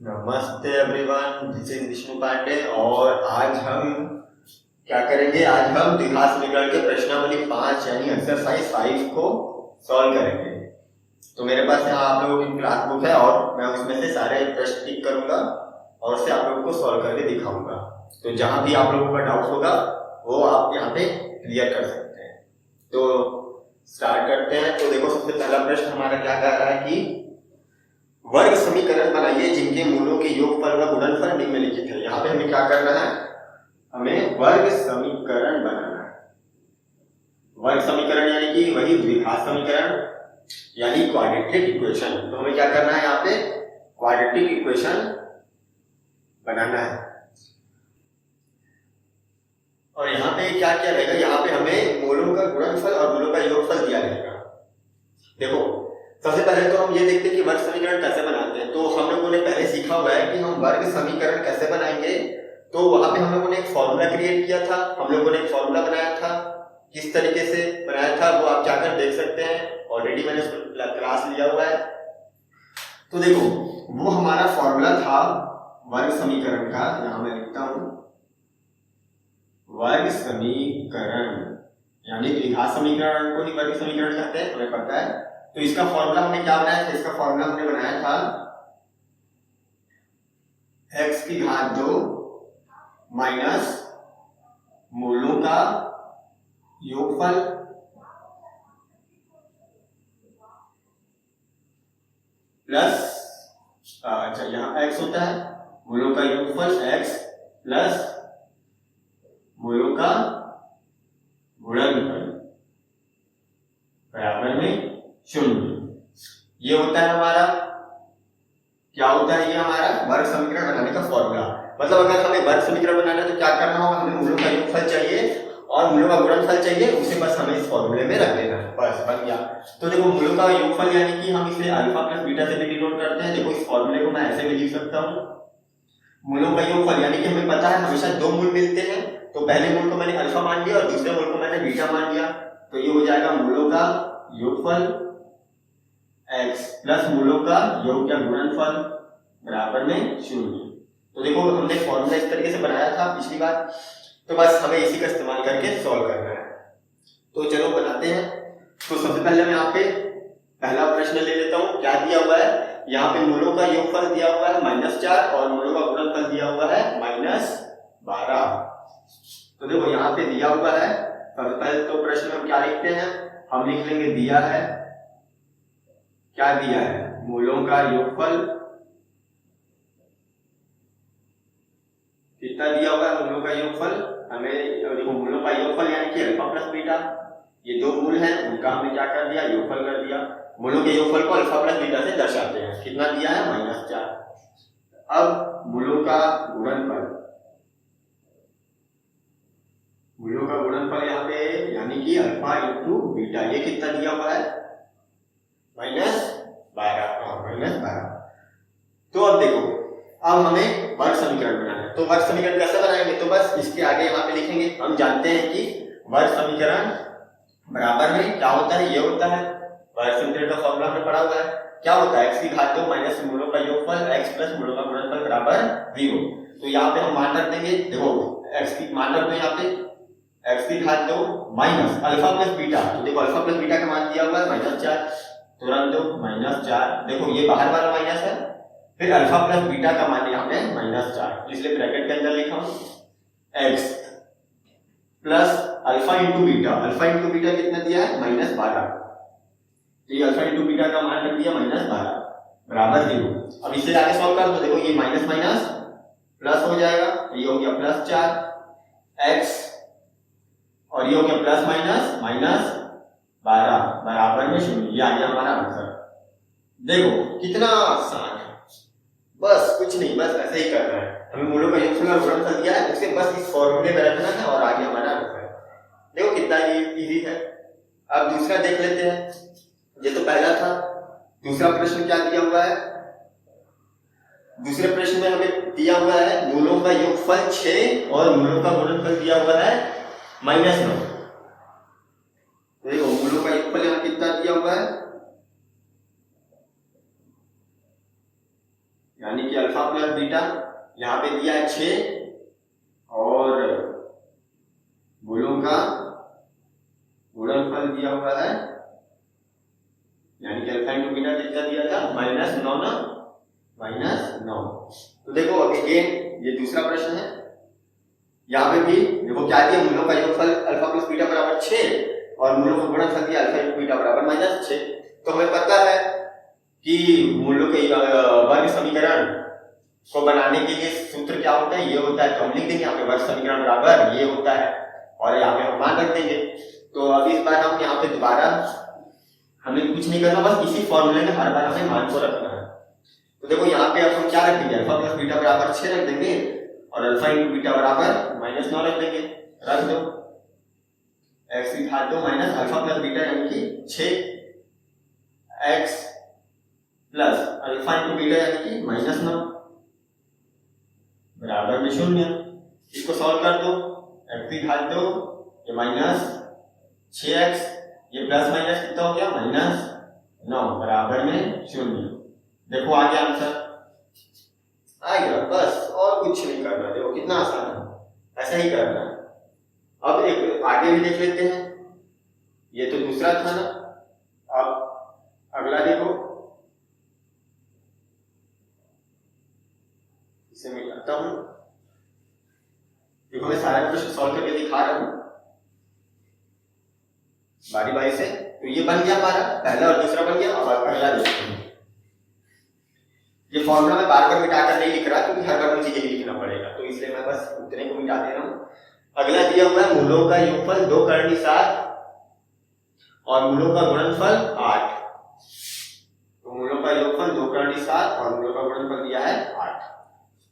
नमस्ते everyone, this is Vishnu Pandey और आज हम क्या करेंगे। आज हम द्विघात समीकरण के प्रश्नावली 5 यानी एक्सरसाइज 5 को सॉल्व करेंगे। तो मेरे पास यहाँ आप लोगों की क्लास बुक है और मैं उसमें से सारे प्रश्न टिक करूंगा और उससे आप लोगों को सॉल्व करके दिखाऊंगा। तो जहां भी आप लोगों का डाउट होगा वो आप यहाँ पे क्लियर कर सकते हैं। तो स्टार्ट करते हैं। तो देखो, सबसे पहला प्रश्न हमारा क्या कह रहा है कि वर्ग समीकरण बनाइए जिनके मूलों के योगफल व गुणनफल निम्नलिखित है। यहाँ पे हमें क्या करना है, हमें वर्ग समीकरण बनाना है। वर्ग समीकरण यानी कि वही द्विघात समीकरण यानी क्वाड्रेटिक इक्वेशन। तो हमें क्या करना है, यहाँ पे क्वाड्रेटिक इक्वेशन बनाना है। और यहाँ पे क्या क्या रहेगा, यहाँ पे हमें मूलों का गुणनफल और मूलों का योगफल दिया रहेगा। देखो, सबसे पहले तो हम ये देखते हैं कि वर्ग समीकरण कैसे बनाते हैं। तो हम लोगों ने पहले सीखा हुआ है कि हम वर्ग समीकरण कैसे बनाएंगे। तो वहां पे हम लोगों ने एक फॉर्मूला क्रिएट किया था, हम लोगों ने एक फॉर्मूला बनाया था। किस तरीके से बनाया था वो आप जाकर देख सकते हैं, ऑलरेडी मैंने उसको क्लास लिया हुआ है। तो देखो, वो हमारा फॉर्मूला था वर्ग समीकरण का। यहां मैं लिखता हूं वर्ग समीकरण यानी द्विघात समीकरण को ही वर्ग समीकरण कहते हैं, हमें पता है। तो इसका फॉर्मूला हमने क्या बनाया था, इसका फॉर्मूला हमने बनाया था x की घात 2 माइनस मूलों का योगफल प्लस अच्छा यहां x होता है, मूलों का योगफल x प्लस मूलों का गुणनफल बराबर में 0। ये होता है हमारा, क्या होता है, ये हमारा वर्ग समीकरण बनाने का फॉर्मूला। मतलब अगर हमें वर्ग समीकरण बनाना है तो क्या करना होगा, हमें मूलों का योगफल चाहिए और मूलों का गुणनफल चाहिए, उसे बस हमें इस फॉर्मूले में रख देना है, बस बन गया। तो देखो, मूलों का योगफल यानी कि हम इसे अल्फा प्लस बीटा से भी डिनोट करते हैं। देखो, इस फॉर्मूले को मैं ऐसे भी लिख सकता हूँ, मूलों का योगफल यानी कि हमें पता है हमेशा दो मूल मिलते हैं। तो पहले मूल को मैंने अल्फा मान लिया और दूसरे मूल को मैंने बीटा मान लिया। तो ये हो जाएगा मूलों का योगफल x प्लस मूलों का योग या गुणनफल बराबर में 0। तो देखो, हमने फॉर्मूला इस तरीके से बनाया था पिछली बार, तो बस हमें इसी का इस्तेमाल करके सॉल्व करना है। तो चलो बनाते हैं। तो सबसे पहले मैं यहाँ पे पहला प्रश्न ले लेता हूँ। क्या दिया हुआ है, यहाँ पे मूलों का योगफल दिया हुआ है -4 और मूलों का गुणनफल दिया हुआ है -12। तो देखो, यहाँ पे दिया हुआ है, सबसे पहले तो प्रश्न में क्या लिखते हैं, हम लिख लेंगे दिया है। क्या दिया है, मूलों का योगफल कितना दिया हुआ है, मूलों का योगफल हमें देखो, मूलों का योगफल यानी कि अल्फा प्लस बीटा, ये दो मूल हैं, उनका हमने क्या कर दिया, योगफल कर दिया। मूलों के योगफल को अल्फा प्लस बीटा से दर्शाते हैं। कितना दिया है, -4। अब मूलों का गुणनफल, मूलों का गुणनफल यहाँ पे यानी कि अल्फा इंटू बीटा, ये कितना दिया हुआ है, -12। तो अब देखो, अब हमें वर्ग समीकरण बनाना है। तो वर्ग समीकरण कैसे बनाएंगे, तो बस इसके आगे यहाँ पे लिखेंगे। हम जानते हैं कि वर्ग समीकरण बराबर में क्या होता है, ये होता है वर्ग समीकरण का फॉर्मूला हमने पढ़ा हुआ है। क्या होता है, x की घात 2 माइनस मूलों का योगफल x प्लस मूलों का गुणनफल बराबर 0। तो यहाँ पे हम मान रख देंगे। देखो, x की मान रख दो, यहाँ पे x की घात 2 माइनस अल्फा प्लस बीटा। तो देखो, अल्फा प्लस बीटा का मान दिया हुआ है -4, तुरंत दो -4। देखो, ये बाहर वाला माइनस है, फिर अल्फा प्लस बीटा का मान यहाँ पे -4, इसलिए ब्रैकेट के अंदर लिखा हूं x plus alpha into beta. Alpha into beta कितना दिया है, -12। तो ये अल्फा इंटू बीटा का मान रख दिया -12 बराबर 0। अब इससे आगे सॉल्व कर दो। देखो, ये माइनस माइनस प्लस हो जाएगा, तो ये हो गया +4 x और ये हो गया प्लस माइनस -12 बराबर में 0। ये आ गया हमारा आंसर। देखो कितना आसान है, बस कुछ नहीं, बस ऐसे ही करना है। हमें मूलों का योगफल और गुणनफल दिया है, उसे बस इस फॉर्मूले में रखना है और आगे हमारा आंसर। देखो कितना इजी है। अब दूसरा देख लेते हैं। ये तो पहला था। दूसरा प्रश्न क्या दिया हुआ है, दूसरे प्रश्न में हमें दिया हुआ है मूलों का योगफल 6 और मूलों का गुणनफल दिया हुआ है -9। देखो, मूलों का योगफल यहाँ कितना दिया हुआ है, यानी कि अल्फा प्लस बीटा, यहाँ पे दिया है 6 और मूलों का गुणनफल दिया हुआ है, यानी कि अल्फा इंटू बीटा कितना दिया था -9 ना, -9। तो देखो अगेन ये दूसरा प्रश्न है, यहाँ पे भी देखो क्या दिया, मूलों का योगफल अल्फा प्लस बीटा बराबर 6 और मूलों का गुणनफल दिया अल्फा इंटू बीटा बराबर -6। तो हमें पता है कि मूलों के वर्ग समीकरण को बनाने के लिए सूत्र क्या होता है, ये होता है। तो हम लिख देंगे यहाँ पे वर्ग समीकरण बराबर ये होता है और यहाँ पे हम मान रख देंगे। तो अब इस बार हम यहाँ पे दोबारा हमें कुछ नहीं करना, बस इसी फॉर्मूले में हर बार हमें मान को रखना है। तो देखो यहाँ पे अब हम क्या रख देंगे, अल्फा प्लस बीटा बराबर 6 रख देंगे और अल्फा इंटू बीटा बराबर -9 रख देंगे। रख दो, x की घात 2 माइनस अल्फा प्लस बीटा यानी कि 6x plus alpha into beta यानी कि -9 बराबर में 0। इसको सॉल्व कर दो, x की घात 2 ये -6x ये प्लस माइनस कितना हो गया -9 बराबर में 0। देखो आ गया आंसर, आ गया, बस और कुछ नहीं करना। देखो कितना आसान है, ऐसा ही करना है। अब एक आगे भी देख लेते हैं, ये तो दूसरा था ना। अब अगला देखो, इसे मैं करता हूं। देखो मैं सारा प्रश्न सॉल्व करके दिखा रहा हूं बारी बारी से। तो ये बन गया हमारा पहला और दूसरा बन गया। अब अगला देखते हैं। ये फॉर्मूला मैं बार बार मिटाकर नहीं लिख रहा क्योंकि हर बार मुझे ये लिखना पड़ेगा, तो इसलिए मैं बस उतने को मिटा दे रहा हूं। अगला दिया हुआ है मूलों का योगफल 2 करनी 7 और मूलों का गुणनफल 8। तो मूलों का योगफल 2 करनी 7 और मूलों का गुणनफल दिया है 8।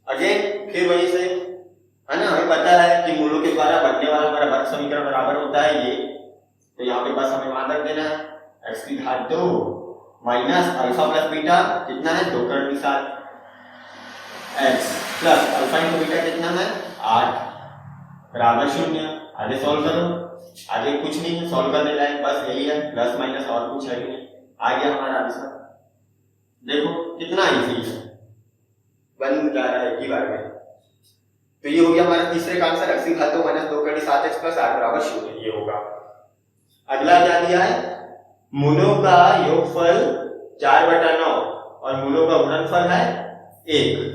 अगेन फिर वही से है ना, हमें पता है कि मूलों के द्वारा बनने वाला हमारा वर्ग समीकरण बराबर होता है ये। तो यहाँ पे बस हमें मान रख देना है, x की घात 2 माइनस अल्फा प्लस बीटा कितना है 2 करनी 7 x plus alpha into beta कितना है 8 बराबर 0। आगे सॉल्व करो, आगे कुछ नहीं है सॉल्व करने लायक, बस यही है, प्लस माइनस और कुछ है नहीं। आ गया हमारा आंसर। देखो कितना इजी है, बन जा रहा है एक ही बार में। तो ये हो गया हमारा तीसरे का आंसर, x की घात 2 माइनस 2 करनी 7x प्लस 8 बराबर 0, ये होगा। अगला क्या दिया है, मूलों का योगफल 4/9 और मूलों का गुणनफल है 1।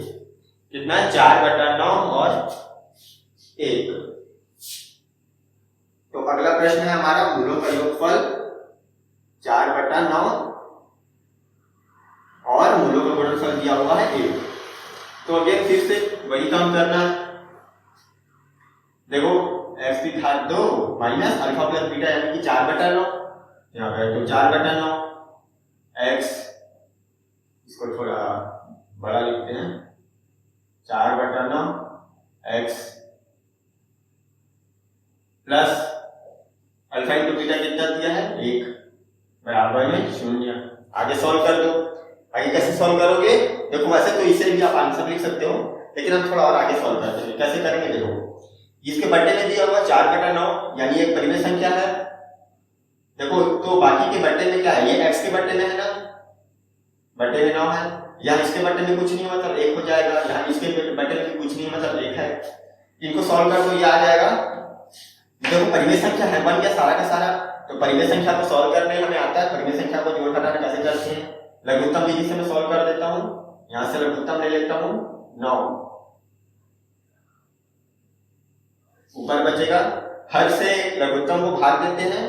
कितना 4/9 और 1। तो अगला प्रश्न है हमारा मूलों का योगफल 4/9 और मूलों का गुणनफल दिया हुआ है 1। तो अगेन फिर से वही काम करना है। देखो x की घात 2 माइनस अल्फा प्लस बीटा यानी कि 4/9, यहाँ पे तो 4/9 x, इसको थोड़ा बड़ा लिखते हैं, 4/9 x plus alpha into beta कितना दिया है 1 बराबर में 0। आगे सॉल्व कर दो। आगे कैसे सॉल्व करोगे, देखो वैसे तो इसे भी आप आंसर लिख सकते हो, लेकिन हम थोड़ा और आगे सॉल्व करते हैं। कैसे करेंगे, देखो इसके बट्टे में दिया हुआ 4/9 यानी एक परिमेय संख्या है। देखो तो बाकी के बट्टे में क्या है, ये x के बट्टे में है ना, बट्टे में 9 है, यहाँ इसके बट्टे में कुछ नहीं मतलब 1 हो जाएगा, यहाँ इसके बट्टे में कुछ नहीं मतलब 1 है। इनको सॉल्व कर दो, ये आ जाएगा। देखो परिमेय संख्या है, बन गया सारा का सारा। तो परिमेय संख्या को सॉल्व करने हमें आता है, परिमेय संख्या को जोड़ घटाना कैसे करते हैं, लघुत्तम विधि से मैं सॉल्व कर देता हूँ। यहाँ से लघुत्तम ले लेता हूँ 9, ऊपर बचेगा, हर से लघुत्तम को भाग देते हैं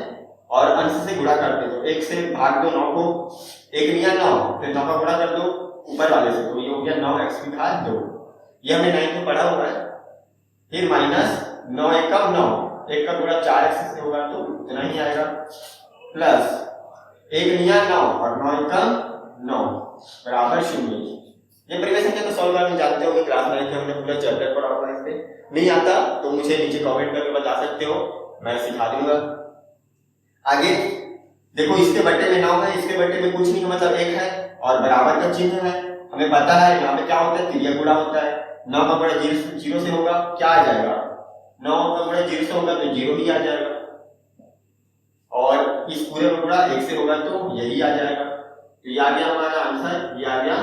और अंश से गुणा करते हो। 1 से भाग दो 9 को, 1 निया 9, फिर 9 का गुणा कर दो ऊपर वाले से, तो ये हो गया 9x की घात 2। ये हमने 9 में पढ़ा हुआ है। फिर माइनस 9 एकम 9, 1 का गुणा 4x से होगा तो इतना ही आएगा, प्लस 1 निया 9 और 9 एकम 9 बराबर 0। ये परिमेय संख्या तो सॉल्व करना जानते हो कि क्लास 9 में हमने पूरा चैप्टर पढ़ा हुआ है। इस पे नहीं आता तो मुझे नीचे कमेंट करके बता सकते हो, मैं सिखा दूंगा। आगे देखो इसके बट्टे में 9 है, इसके बट्टे में कुछ नहीं है मतलब 1 है और बराबर का चिन्ह है। हमें पता है यहाँ पे क्या होता है, तिर्यक गुणा होता है। 9 का गुणा 0 से होगा, क्या आ जाएगा, 9 का गुणा 0 से होगा तो 0 ही आ जाएगा, और इस पूरे का गुणा 1 से होगा तो यही आ जाएगा। तो ये आ गया हमारा आंसर, ये आ गया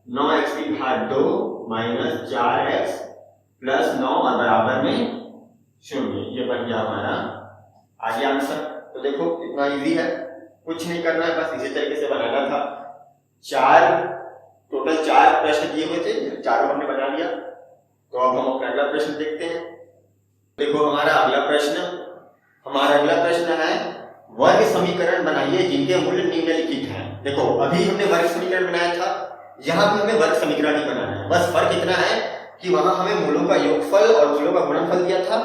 9x की घात 2 माइनस 4x प्लस 9 और बराबर में 0। ये बन गया हमारा आगे आंसर। तो देखो कितना इजी है, कुछ नहीं करना है, बस इसी तरीके से बनाना था। टोटल 4 प्रश्न दिए हुए थे, चारों हमने बना लिया। तो अब हम अपना अगला प्रश्न देखते हैं। देखो हमारा अगला प्रश्न है वर्ग समीकरण बनाइए जिनके मूल्य निम्नलिखित हैं। देखो अभी हमने वर्ग समीकरण बनाया था, यहाँ पे हमें वर्ग समीकरण ही बनाना है। बस फर्क इतना है कि वहां हमें मूलों का योगफल और मूलों का गुणनफल दिया था,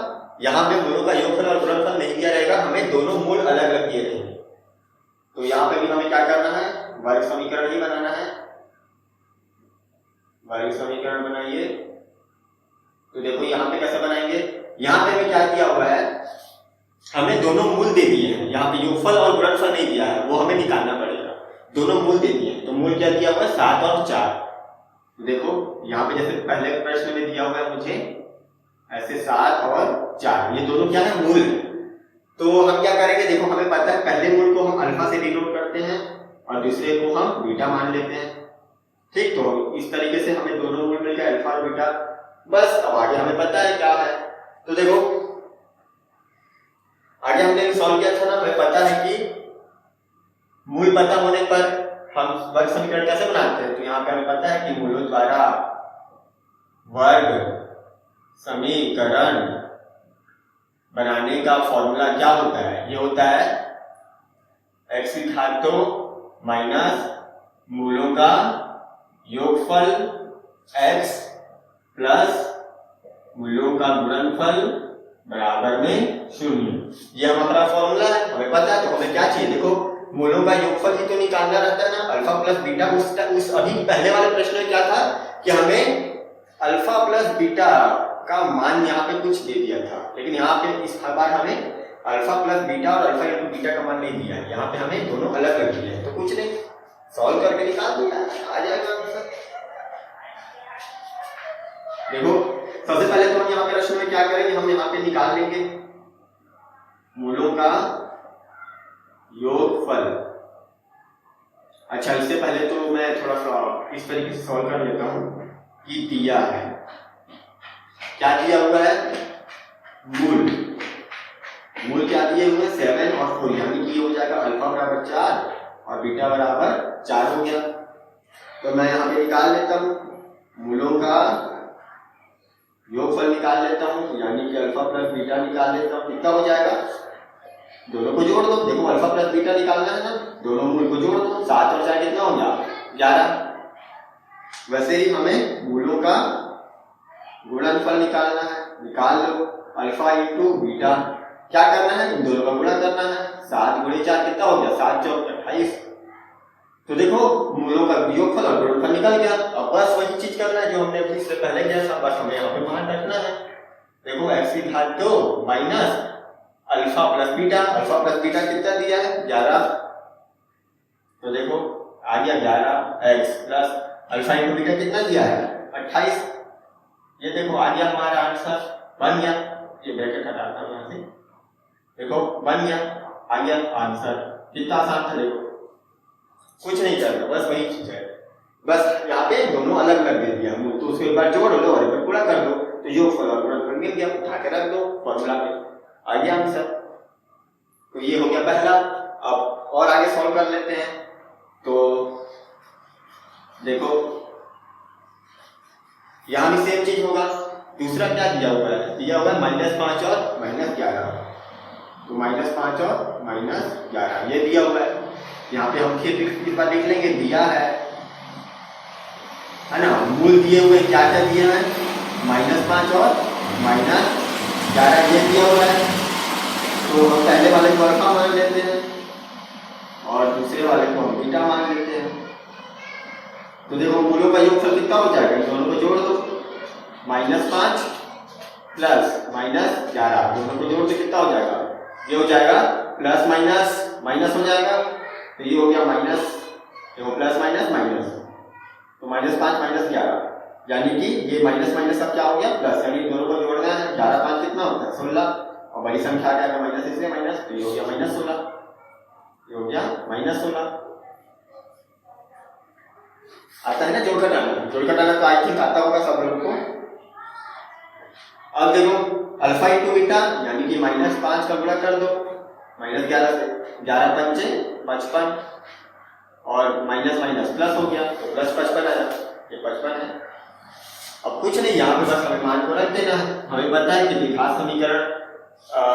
यहाँ पे मूलों का योगफल और गुणनफल नहीं दिया रहेगा, हमें दोनों मूल अलग अलग दिए रहेंगे। तो यहाँ पे भी हमें क्या करना है, वर्ग समीकरण ही बनाना है। वर्ग समीकरण बनाइए। तो देखो यहाँ पे कैसे बनाएंगे, यहाँ पे हमें क्या दिया हुआ है, हमें दोनों मूल दे दिए हैं, यहाँ पे योगफल और गुणनफल नहीं दिया है, वो हमें निकालना पड़ेगा। दोनों मूल दे दिए हैं, तो मूल क्या दिया हुआ है 7 और 4। देखो यहाँ पे जैसे पहले प्रश्न में दिया हुआ है मुझे ऐसे 7 और 4, ये दोनों क्या है मूल। तो हम क्या करेंगे, देखो हमें पता है पहले मूल को हम अल्फा से डिनोट करते हैं और दूसरे को हम बीटा मान लेते हैं। ठीक, तो इस तरीके से हमें दोनों मूल मिल गए अल्फा और बीटा। बस अब आगे हमें पता है क्या है। तो देखो आगे हमने सॉल्व किया था ना, हमें पता है कि मूल पता होने पर हम वर्ग समीकरण कैसे बनाते हैं। तो यहाँ पे हमें पता है कि मूलों द्वारा वर्ग समीकरण बनाने का फॉर्मूला क्या होता है, ये होता है x की घात 2 माइनस मूलों का योगफल x प्लस मूलों का गुणनफल बराबर में 0। ये हमारा फॉर्मूला है, हमें पता है। तो हमें क्या चाहिए, देखो मूलों का योगफल ही तो निकालना रहता है ना, अल्फा प्लस बीटा। उस अभी पहले वाले प्रश्न में क्या था कि हमें अल्फा प्लस बीटा का मान यहाँ पे कुछ दे दिया था, लेकिन यहाँ पे इस बार हमें अल्फा प्लस बीटा और अल्फा इंटू बीटा का मान नहीं दिया है, यहाँ पे हमें दोनों अलग अलग दिए हैं। तो कुछ नहीं, सॉल्व करके निकाल दिया, आ जाएगा आंसर। देखो सबसे पहले तो हम यहाँ पे प्रश्न में क्या करेंगे, हम यहाँ पे निकाल लेंगे मूलों का योगफल। अच्छा इससे पहले तो मैं थोड़ा सा इस तरीके से सॉल्व कर लेता हूं कि दिया है, क्या दिया हुआ है, मूल क्या दिए हुए 7 और 4, यानी कि हो जाएगा अल्फा बराबर 4 और बीटा बराबर 4 हो गया। तो मैं यहाँ पे निकाल लेता हूँ मूलों का योगफल निकाल लेता हूँ, यानी कि अल्फा प्लस बीटा निकाल लेता हूँ। कितना हो जाएगा, दोनों को जोड़ दो। देखो अल्फा प्लस बीटा निकालना है ना, दोनों मूल को जोड़ दो। 7 और 4 कितना हो गया 11। वैसे ही हमें मूलों का गुणनफल निकालना है, निकाल लो अल्फा इंटू बीटा। क्या करना है, इन दोनों का गुणा करना है। 7 गुणे 4 कितना हो गया 7 चौक 28। तो देखो मूलों का योगफल और गुणनफल निकल गया। अब बस वही चीज करना है जो हमने अभी इससे पहले किया था, बस हमें यहाँ पे मान रखना है। देखो x की घात 2 minus alpha plus beta, alpha plus beta कितना दिया है 11। तो देखो आ गया 11x plus alpha into beta कितना दिया है 28। ये देखो आ गया हमारा आंसर, बन गया। ये ब्रैकेट हटाता हूं यहां से, देखो बन गया, आ गया आंसर। कितना आसान था, देखो कुछ नहीं करना, बस वही चीज है। बस यहाँ पे दोनों अलग अलग दे दिया, तो उसको एक बार जोड़ लो और एक बार पूरा कर दो, तो योगफल और गुणनफल मिल गया, उठा के रख दो फॉर्मूला में, आ गया आंसर। तो ये हो गया पहला। अब और आगे सॉल्व कर लेते हैं। तो देखो यहां भी सेम चीज होगा। दूसरा क्या दिया हुआ है, दिया हुआ है -5 और -11। तो -5 और -11 ये दिया हुआ है। यहाँ पे हम फिर इस बार लिख लेंगे, दिया है ना, मूल दिए हुए क्या क्या दिए हैं -5 और -11 ये दिया हुआ है। तो हम पहले वाले को अल्फा मान लेते हैं और दूसरे वाले को हम बीटा मान लेते हैं। तो देखो मूलों का योगफल कितना हो जाएगा, इन दोनों को जोड़ दो, -5 प्लस -11 दोनों को जोड़ दो, कितना हो जाएगा, ये हो जाएगा प्लस माइनस हो जाएगा। तो ये हो गया माइनस, देखो प्लस माइनस माइनस, तो -5 -11, यानी कि ये माइनस माइनस अब क्या हो गया प्लस, यानी दोनों को जोड़ना है। 11 5 कितना होता है 16, और बड़ी संख्या आ जाएगा माइनस, इसलिए माइनस, तो ये हो गया -16, ये हो गया -16। आता है ना जोड़ घटाना, जोड़ घटाना तो आई थिंक आता होगा सब लोगों को। अब देखो अल्फा इंटू बीटा यानी कि -5 का गुणा कर दो -11 से, 11 पंचे 55 और माइनस माइनस प्लस हो गया तो प्लस 55 आया, ये 55 है। अब कुछ नहीं, यहाँ पे बस हमें मान को रख देना है। हमें पता है कि द्विघात समीकरण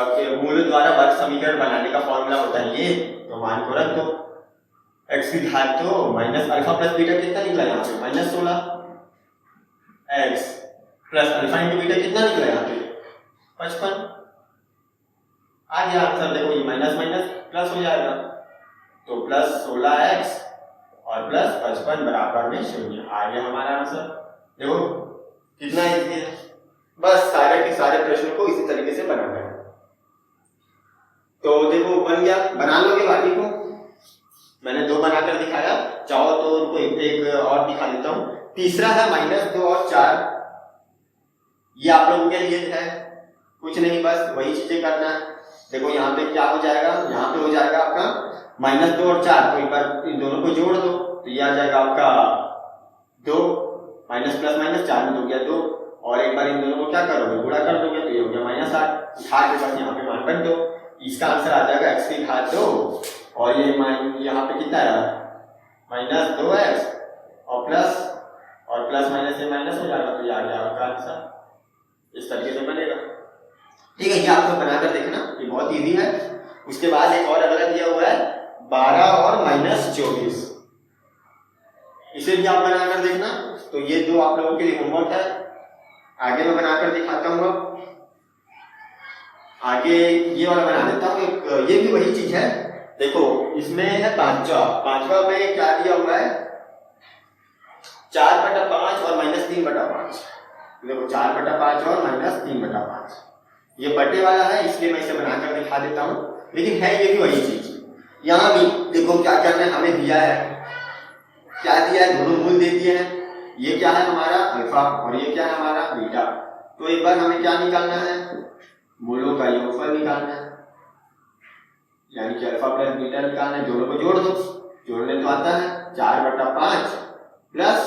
के मूल द्वारा वर्ग समीकरण बनाने का फॉर्मूला होता है ये, तो मान को रख दो। x की घात तो माइनस अल्फा प्लस बीटा कितना निकला यहाँ पे -16, x plus alpha into beta कितना निकला यहाँ पे 55। आ गया आंसर, देखो ये माइनस माइनस प्लस हो जाएगा तो प्लस 16x और प्लस 55 बराबर में 0। आ गया हमारा आंसर। देखो कितना इजी है, बस सारे के सारे प्रश्नों को इसी तरीके से बनाना है। तो देखो बन गया, बना लोगे बाकी को, मैंने 2 बनाकर दिखाया, चाहो तो उनको एक और दिखा देता हूँ। तीसरा है -2 और 4, ये आप लोगों के लिए है, कुछ नहीं बस वही चीजें करना है। देखो यहाँ पे क्या हो जाएगा, यहाँ पे हो जाएगा आपका -2 और 4, तो एक बार इन दोनों को जोड़ दो तो ये आ जाएगा आपका 2, माइनस प्लस माइनस 4 में 2 गया 2, और एक बार इन दोनों को क्या करोगे गुणा कर दोगे तो ये हो गया -8, उठा के बस यहाँ पे मान रख दो। इसका आंसर आ जाएगा x की घात 2 और ये यहाँ पे कितना है -2x और प्लस माइनस से माइनस हो जाएगा तो ये आ गया आपका आंसर। इस तरीके से बनेगा, ठीक है। ये आपको बनाकर देखना, ये बहुत इजी है। उसके बाद एक और अगला दिया हुआ है 12 और -24, इसे भी आप बनाकर देखना। तो ये 2 आप लोगों के लिए होमवर्क है, आगे मैं बनाकर दिखाता हूँ। आगे ये वाला बना देता हूँ, ये भी वही चीज है। देखो इसमें है पांचवा में क्या दिया हुआ है 4/5 और -3/5। देखो 4/5 और -3/5, ये बटे वाला है इसलिए मैं इसे बनाकर दिखा देता हूँ, लेकिन है ये भी वही चीज। यहाँ भी देखो क्या करना है, हमें दिया है, क्या दिया है, दोनों मूल दे दिए हैं। ये क्या है हमारा अल्फा और ये क्या है हमारा बीटा। तो एक बार हमें क्या निकालना है, मूलों का योगफल निकालना है, यानी कि अल्फा प्लस बीटा निकालना है। दोनों को जोड़ दो, जोड़ने तो आता है 4/5 प्लस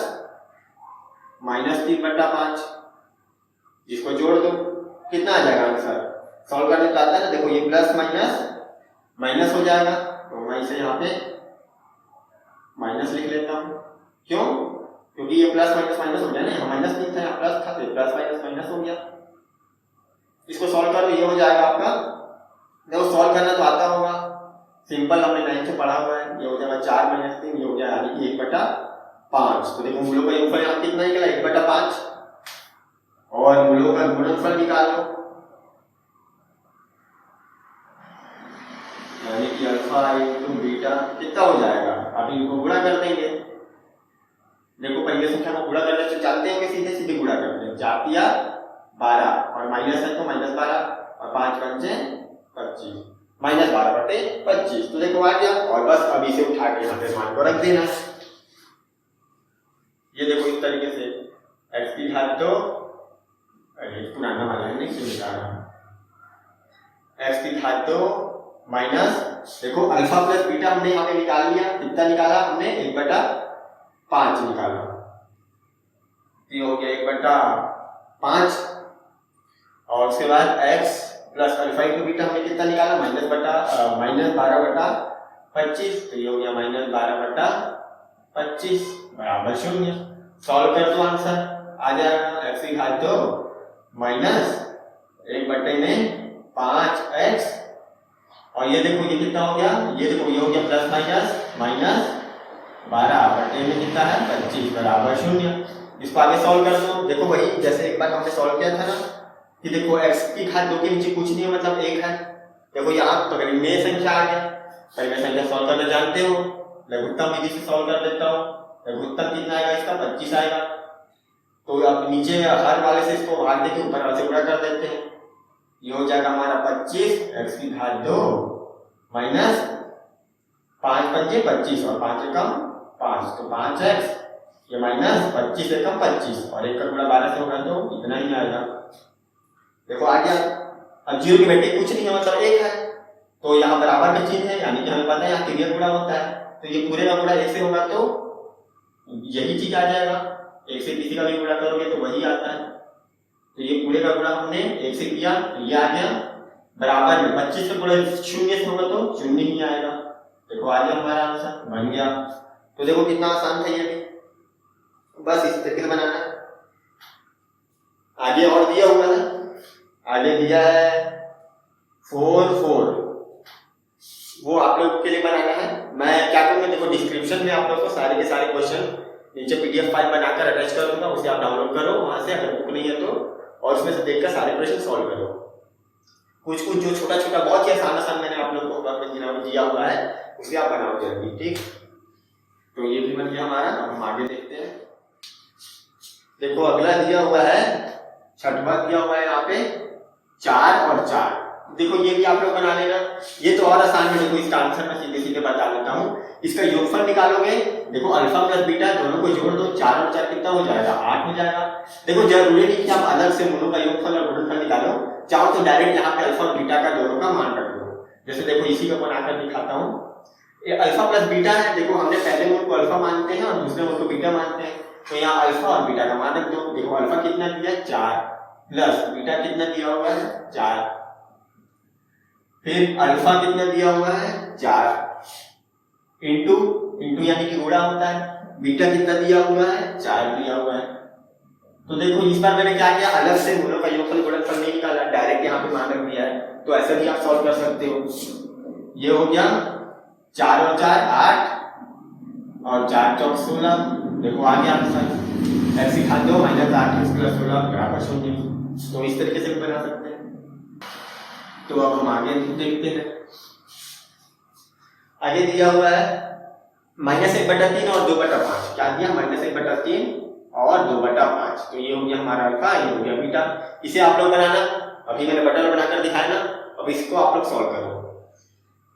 -3/5, इसको जोड़ दो कितना आ जाएगा आंसर, सॉल्व करने तो आता है ना। देखो ये प्लस माइनस माइनस हो जाएगा, तो मैं इसे यहाँ पे माइनस लिख लेता हूँ। क्यों, क्योंकि ये प्लस माइनस माइनस हो गया ना, यहाँ -3 था यहाँ प्लस था, तो प्लस माइनस माइनस हो गया। इसको सॉल्व करो, ये हो जाएगा आपका, देखो सॉल्व करना तो आता होगा, सिंपल हमने 9 से पढ़ा हुआ है। ये हो जाएगा 4 - 3, ये हो गया यानी कि 1/5। तो देखो मूलों का योगफल यहाँ कितना निकला 1/5, और मूलों का गुणनफल निकालो, यानी कि अल्फा इंटू बीटा कितना हो जाएगा। अब इनको गुणा कर देंगे, देखो पहले संख्या को गुणा करना तो जानते होंगे, सीधे सीधे गुणा करते हैं। 4×12 और माइनस है तो -12 और 5 पंचे 25, -12/25। तो देखो आ गया, और बस अब इसे उठा के यहाँ पे मान को रख देना। ये देखो इस तरीके से x की घात तो पुराना वाला है, नहीं सुन रहा, x की घात तो माइनस, देखो अल्फा प्लस बीटा हमने यहाँ पे निकाल लिया, कितना निकाला हमने 1/5 निकाला, ये हो गया 1/5। और उसके बाद x plus alpha into beta हमने कितना निकाला -12/25, तो ये हो गया -12/25 बराबर 0। सॉल्व कर दो, आंसर आ जाएगा x की घात तो -1/5x, और ये देखो ये कितना हो गया, ये देखो ये हो गया प्लस माइनस -12 में कितना है 25 बराबर 0। इसको आगे सॉल्व कर दो, देखो वही जैसे एक बार हमने सॉल्व किया था ना, कि देखो x की घात 2 के नीचे कुछ नहीं है, मतलब 1 है। देखो यहाँ पकड़ने संख्या आ गया, पहले संख्या सॉल्व करना जानते हो, लघुत्तम विधि से सॉल्व कर देता हूँ। लघुत्तम कितना आएगा इसका 25 आएगा, तो अब नीचे हर वाले से इसको भाग देके ऊपर वाले से गुणा कर देते हैं। ये हो जाएगा हमारा 25 x की घात 2 माइनस 5 पंजे 25 और 5 एकम 5, तो 5x, ये माइनस 25 एकम 25 और 1 का गुणा 12 से होगा तो इतना ही आएगा। देखो आ गया। अब जीरो की बेटे कुछ नहीं है, मतलब 1 है, तो यहाँ बराबर की चीज है, यानी कि हमें पता है यहाँ क्रिया गुणा होता है, तो ये पूरे का गुणा 1 से होगा तो यही चीज आ जाएगा। एक से किसी का भी गुणा करोगे तो वही आता है। तो ये पूरे का गुणा हमने एक से किया तो ये आ गया बराबर में 25 से गुणा शून्य से होगा तो शून्य ही आएगा। देखो आ गया हमारा आंसर बन गया। तो देखो कितना आसान था ये भी, बस इस तरीके से बनाना है। आगे और दिया हुआ है, आगे दिया है 4 4, वो आप लोग के लिए बनाना है। मैं क्या करूंगा, देखो डिस्क्रिप्शन में आप लोग को सारे के सारे क्वेश्चन नीचे पीडीएफ फाइल बनाकर अटैच कर दूंगा, उसे आप डाउनलोड करो वहां से अगर बुक नहीं है तो, और उसमें से देखकर सारे प्रश्न सॉल्व करो। कुछ कुछ जो छोटा छोटा बहुत ही आसान आसान मैंने आप लोगों को दिया हुआ है उसे आप बनाओ जल्दी, ठीक। तो ये भी बन गया हमारा। अब हम आगे देखते हैं। देखो अगला दिया हुआ है, छठवां दिया हुआ है यहाँ पे 4 और 4। देखो ये भी आप लोग बना लेना, ये तो और आसान है। देखो इसका आंसर मैं सीधे सीधे बता देता हूँ। इसका योगफल निकालोगे, देखो अल्फा प्लस बीटा दोनों को जोड़ दो, 4 और 4 कितना हो जाएगा 8 हो जाएगा। देखो जरूरी नहीं कि आप अलग से मूलों का योगफल और गुणनफल निकालो, चाहो तो डायरेक्ट यहाँ पे अल्फा और बीटा का दोनों का मान रख दो। जैसे देखो इसी को बनाकर दिखाता हूँ। ये अल्फा प्लस बीटा है, देखो हमने पहले मूल को अल्फा मानते हैं और दूसरे मूल को बीटा मानते हैं, तो यहाँ अल्फा और बीटा का मान रख दो। देखो अल्फा कितना दिया 4 प्लस बीटा कितना दिया हुआ है 4, फिर अल्फा कितना दिया हुआ है 4 इंटू इंटू यानी कि गुणा होता है, बीटा कितना दिया हुआ है 4 दिया हुआ है। तो देखो इस बार मैंने क्या किया, अलग से मूलों का योगफल गुणनफल नहीं निकाला, डायरेक्ट यहाँ पे मान रख दिया है। तो ऐसे भी आप सॉल्व कर सकते हो। ये हो गया 4 और 4 8 और 4 चौक 16। देखो आ गया आंसर। ऐसे खा दो -8 प्लस 16 बराबर 0। तो इस तरीके से भी बना सकते हैं। तो अब हम आगे देखते हैं। आगे दिया हुआ है -1/3 और 2/5। क्या दिया -1/3 और 2/5। तो ये हो गया हमारा अल्फा, ये हो गया बीटा। इसे आप लोग बनाना, अभी मैंने बटन बनाकर दिखाया ना, अब इसको आप लोग सॉल्व करो।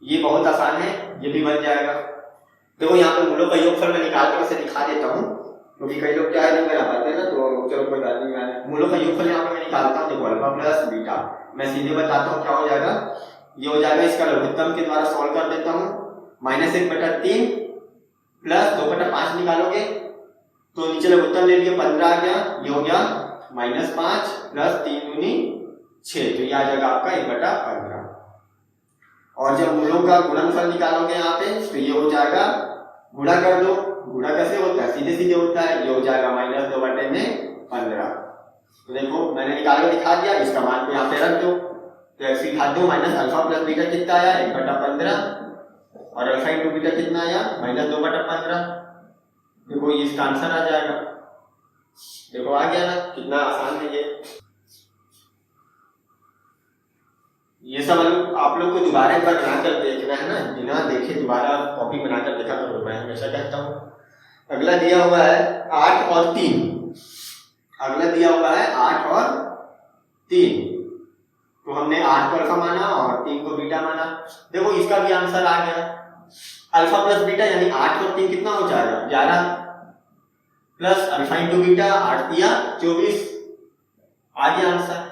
ये बहुत आसान है, ये भी बन जाएगा। देखो यहाँ पे मूलों का योगफल मैं निकाल के वैसे दिखा देता हूँ, क्योंकि कई लोग क्या है नहीं बना पाते हैं ना, तो चलो कोई बात नहीं। मूलों का योगफल यहाँ पे मैं निकालता हूँ। देखो अल्फा प्लस बीटा, मैं सीधे बताता हूँ क्या हो जाएगा। ये हो जाएगा, इसका लघुत्तम के द्वारा सॉल्व कर देता हूँ। -1/3 प्लस 2/5 निकालोगे तो नीचे लघुत्तम ले लिया 15 आ गया। ये हो गया -5 प्लस 3 दूनी 6, तो ये आ जाएगा आपका 1/15। और जब मूलों का गुणनफल निकालोगे यहाँ पे तो ये हो जाएगा, गुणा कर दो। गुणा कैसे होता है, सीधे सीधे होता है। ये हो जाएगा -2/15। तो देखो मैंने निकाल के दिखा दिया, इसका मान को यहाँ पे रख दो। तो ऐसे दिखा दो अल्फा प्लस बीटा कितना आया 1/15 और अल्फा इंटू बीटा कितना आया -2/15। देखो इसका आंसर आ जाएगा। देखो आ गया ना, कितना आसान है ये सब आप लोग को दोबारा एक बार बनाकर देखना है ना, बिना देखे दोबारा कॉपी बनाकर देखा करो, मैं हमेशा कहता हूँ। अगला दिया हुआ है 8 और 3। अगला दिया हुआ है 8 और 3। तो हमने 8 को अल्फा माना और 3 को बीटा माना। देखो इसका भी आंसर आ गया। अल्फा प्लस बीटा यानी 8 और 3 कितना हो जाएगा 11 प्लस अल्फा इंटू बीटा 8 दिया 24, आ गया आंसर।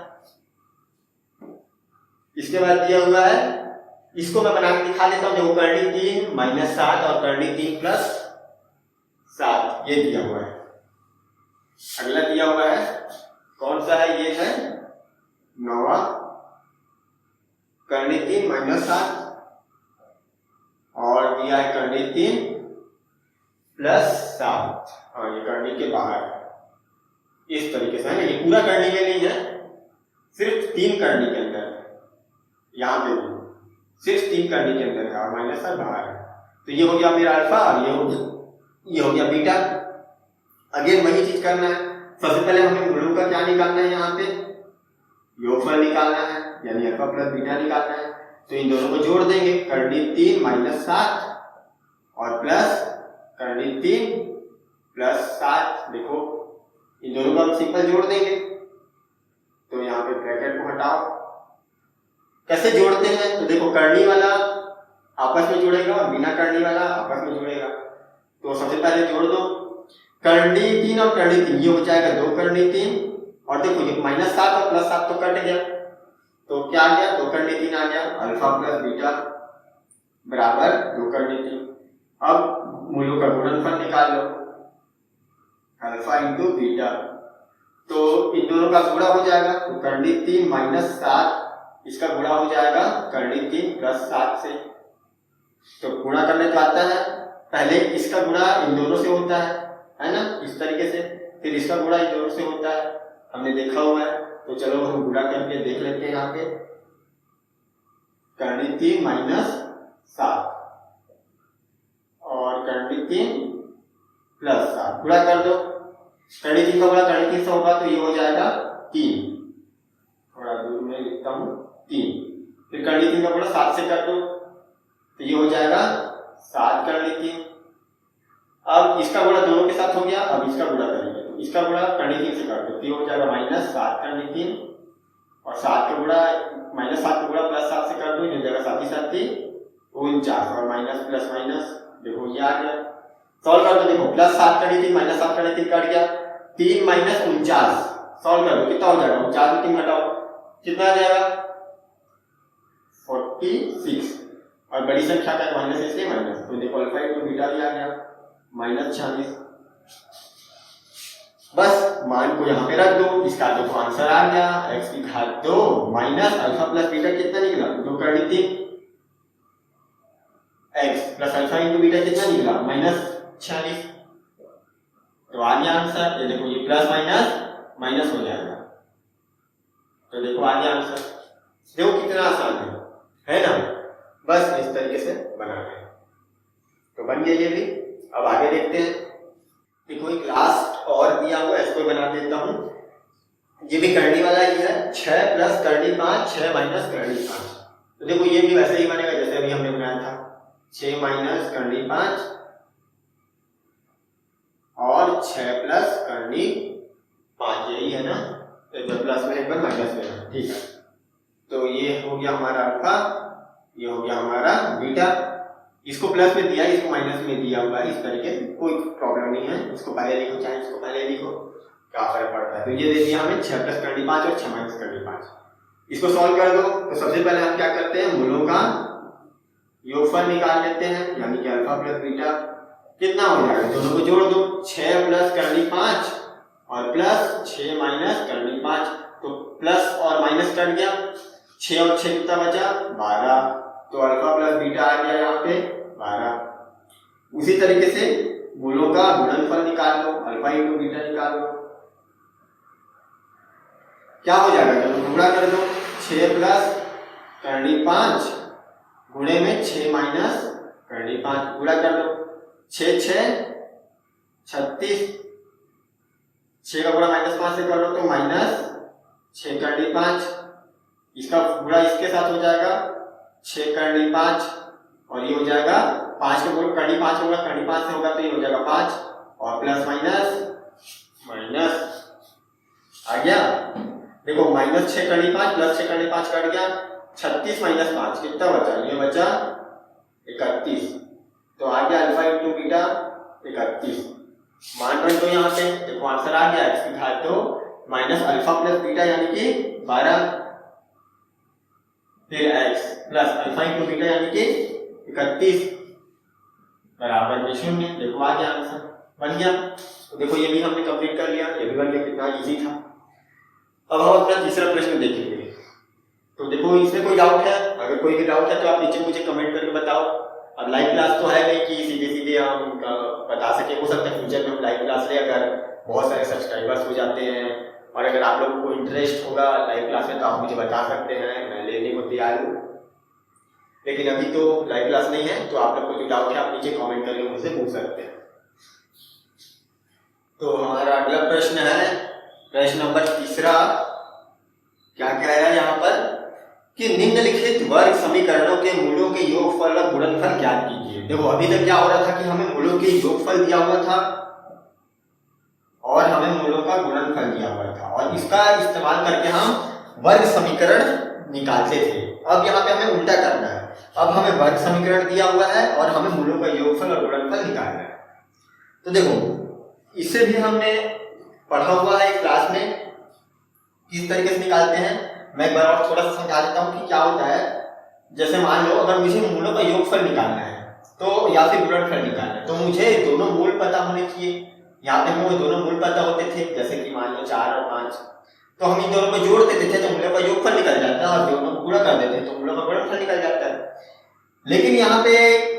इसके बाद दिया हुआ है, इसको मैं बना के दिखा देता हूं। देखो करनी 3 -7 और करनी 3 प्लस 7, ये दिया हुआ है। अगला दिया हुआ है कौन सा है, ये है 9वां, करनी 3 -7 और दिया है करनी 3 प्लस 7। हाँ ये करनी के बाहर इस तरीके से है ना, ये पूरा करनी में नहीं है, सिर्फ 3 करनी के अंदर है। यहाँ पे भी सिर्फ 3 करनी के अंदर है और -7 बाहर है। तो ये हो गया मेरा अल्फा और ये हो गया बीटा। अगेन वही चीज करना है। सबसे पहले हमें मूलों का क्या निकालना है, यहाँ पे योगफल निकालना है, यानी अल्फा प्लस बीटा निकालना है। तो इन दोनों को जोड़ देंगे, करनी 3 -7 और प्लस करनी 3 प्लस 7। देखो इन दोनों को हम सिंपल जोड़ देंगे। तो यहाँ पे ब्रैकेट को हटाओ। कैसे जोड़ते हैं, तो देखो करनी वाला आपस में जुड़ेगा और बिना करनी वाला आपस में जुड़ेगा। तो सबसे पहले जोड़ दो, करनी 3 और करनी 3, ये हो जाएगा 2 करनी 3। और देखो ये -7 और +7 तो कट गया, तो क्या आ गया 2 करनी 3 आ गया। अल्फा प्लस बीटा बराबर 2 करनी 3। अब मूलों का गुणनफल निकाल लो। Alpha into beta. तो इन दोनों का गुणा हो जाएगा, तो करनी 3 माइनस 7 इसका गुणा हो जाएगा करनी 3 प्लस 7 से। तो गुणा करने जो आता है पहले इसका गुणा इन दोनों से होता है ना, इस तरीके से, फिर इसका गुणा इन दोनों से होता है, हमने देखा हुआ है। तो चलो हम गुणा करके देख लेते हैं। यहाँ पे करनी 3 माइनस 7 और करनी 3 प्लस 7 गुणा कर दो। करनी 3 का गुणा करनी 3 से होगा तो ये हो जाएगा 3, थोड़ा दूर में लिखता हूं 3। फिर करनी 3 का गुणा 7 से कर दो तो ये हो जाएगा 7 करनी 3। अब इसका गुणा दोनों के साथ हो गया, अब इसका गुणा करेंगे तो इसका गुणा करनी 3 से कर दो तो ये हो जाएगा माइनस 7 करनी 3 और 7 का गुणा माइनस 7 का गुणा प्लस 7 से कर दो, ये हो जाएगा 7 7 49 और माइनस प्लस माइनस देखो ये आ गया। सॉल्व कर दो, देखो प्लस 7 करनी 3 माइनस 7 करनी 3 कट गया, 3 माइनस 49 सॉल्व कर दो कितना हो जाएगा, 49 में 3 घटाओ कितना आ जाएगा 46 और बड़ी संख्या का माइनस इसलिए माइनस, तो देखो अल्फा इंटू बीटा भी आ गया माइनस 46। बस मान को यहाँ पे रख दो, इसका देखो आंसर आ गया x की घात 2 माइनस अल्फा प्लस बीटा कितना निकला 2 करनी 3, x plus alpha into beta कितना निकला माइनस 46। तो आ गया आंसर, ये देखो ये प्लस माइनस माइनस हो जाएगा, तो देखो आ गया आंसर। देखो कितना आसान है ना। बस इस तरीके से बनाना है, तो बन गया ये भी। अब आगे देखते हैं। देखो एक लास्ट और दिया हुआ है, इसको बना देता हूं। ये भी करनी वाला ही है, 6 प्लस करनी 5 6 माइनस करनी 5। तो देखो ये भी वैसे ही बनेगा जैसे अभी हमने बनाया था, 6 माइनस करनी 5 और 6 प्लस करनी 5, यही है ना, एक बार प्लस में एक बार माइनस में, ठीक है। तो ये हो गया हमारा अल्फा, ये हो गया हमारा बीटा। इसको प्लस में दिया, इसको माइनस में दिया हुआ है, इस तरीके से कोई प्रॉब्लम नहीं है, इसको पहले लिखो चाहे इसको पहले लिखो, क्या फर्क पड़ता है। तो ये दे दिया हमें 6 प्लस करनी 5 और 6 माइनस करनी 5। इसको सॉल्व कर दो तो सबसे पहले हम क्या करते हैं, मूलों का योगफल निकाल लेते हैं, यानी कि अल्फा प्लस बीटा कितना हो जाएगा, दोनों को जोड़ दो, 6 प्लस करनी 5 और प्लस 6 माइनस करनी 5। तो प्लस और माइनस कट गया, 6 और 6 कितना बचा 12, तो अल्फा प्लस बीटा आ गया यहाँ पे 12। उसी तरीके से मूलों का गुणनफल निकाल लो, अल्फा इंटू बीटा निकाल लो, क्या हो जाएगा, चलो गुणा कर दो, 6 प्लस करनी 5 गुणे में 6 माइनस करनी 5 गुणा कर दो, 6 6 36, 6 का गुणा माइनस 5 से कर लो तो माइनस 6 करनी 5, इसका गुणा इसके साथ हो जाएगा 6 करनी 5 और ये हो जाएगा 5 का गुणा करनी 5 का गुणा करनी 5 से होगा तो ये हो जाएगा 5 और प्लस माइनस माइनस आ गया। देखो माइनस 6 करनी 5 प्लस 6 करनी 5 कट गया, 36 माइनस 5 कितना बचा, ये बचा 31। तो आ गया अल्फा इंटू बीटा 31। मान रख दो यहाँ पे, देखो आंसर आ गया x की घात 2 माइनस अल्फा प्लस बीटा यानी कि 12, फिर x plus alpha into beta यानी कि 31 बराबर में 0। देखो आ गया आंसर, बन गया। तो देखो ये भी हमने कंप्लीट कर लिया, ये भी बन गया, कितना इजी था। अब हम अपना तीसरा प्रश्न देखेंगे। तो देखो इसमें कोई डाउट है, अगर कोई भी डाउट है तो आप नीचे मुझे कमेंट करके बताओ। अब लाइव क्लास तो है नहीं कि सीधे सीधे हम बता सके, हो सकता है फ्यूचर में हम लाइव क्लास ले, अगर बहुत सारे सब्सक्राइबर्स हो जाते हैं और अगर आप लोगों को इंटरेस्ट होगा लाइव क्लास में तो आप मुझे बता सकते हैं, मैं लेने को तैयार हूँ। लेकिन अभी तो लाइव क्लास नहीं है, तो आप लोग को जो डाउट है आप नीचे कमेंट करके मुझसे पूछ सकते हैं। तो हमारा अगला प्रश्न है, प्रश्न नंबर तीसरा। क्या कह रहा है यहाँ पर कि निम्नलिखित वर्ग समीकरणों के मूलों के योगफल और गुणनफल ज्ञात कीजिए। देखो अभी तक क्या हो रहा था कि हमें मूलों के योगफल दिया हुआ था और हमें मूलों का गुणनफल दिया हुआ था और इसका इस्तेमाल करके हम वर्ग समीकरण निकालते थे। अब यहाँ पे हमें उल्टा करना है, अब हमें वर्ग समीकरण दिया हुआ है और हमें मूलों का योगफल और गुणनफल निकालना है। तो देखो इसे भी हमने पढ़ा हुआ है क्लास में, किस तरीके से निकालते हैं मैं एक बार और थोड़ा सा समझा देता हूँ कि क्या होता है। जैसे मान लो अगर मुझे मूलों का योगफल निकालना है तो या फिर गुणनफल निकालना है, तो मुझे दोनों मूल पता होने चाहिए। यहाँ पे हमें वो दोनों मूल पता होते थे, जैसे कि मान लो 4 और 5, तो हम इन दोनों को जोड़ देते थे तो मूलों का योगफल निकल जाता है, और दोनों को गुणा कर देते हैं तो मूलों का गुणनफल निकल जाता है। लेकिन यहाँ पे